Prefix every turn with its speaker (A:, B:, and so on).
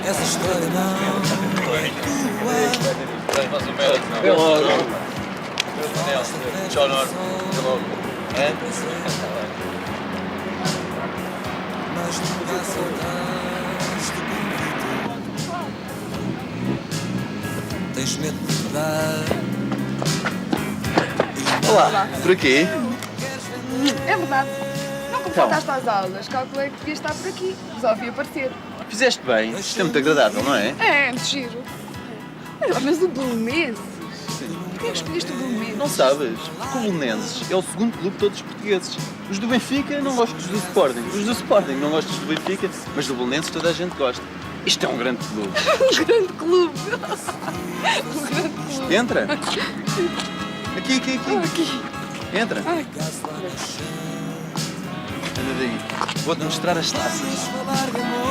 A: Essa história não
B: É logo. Tchau, Norte. Até logo.
A: mas nunca acertaste convite. Tens medo de mudar.
B: Olá, por aqui?
C: É verdade. Não como
B: Então.
C: faltaste às aulas, calculei que devias estar por aqui. Resolvi aparecer.
B: Fizeste bem, isto é muito agradável, não é?
C: É, muito giro. Mas o Belenenses? Porquê é que escolheste o Belenenses?
B: Não sabes? Porque o Belenenses é o segundo clube de todos os portugueses. Os do Benfica não gostam dos do Sporting. Os do Sporting não gostam do Benfica, mas do Belenenses toda a gente gosta. Isto é um grande clube.
C: Um grande clube. Um grande clube.
B: Entra! Aqui.
C: Aqui.
B: Entra!
C: Ai,
B: Anda daí. Vou-te mostrar as taças.
A: Falar de amor.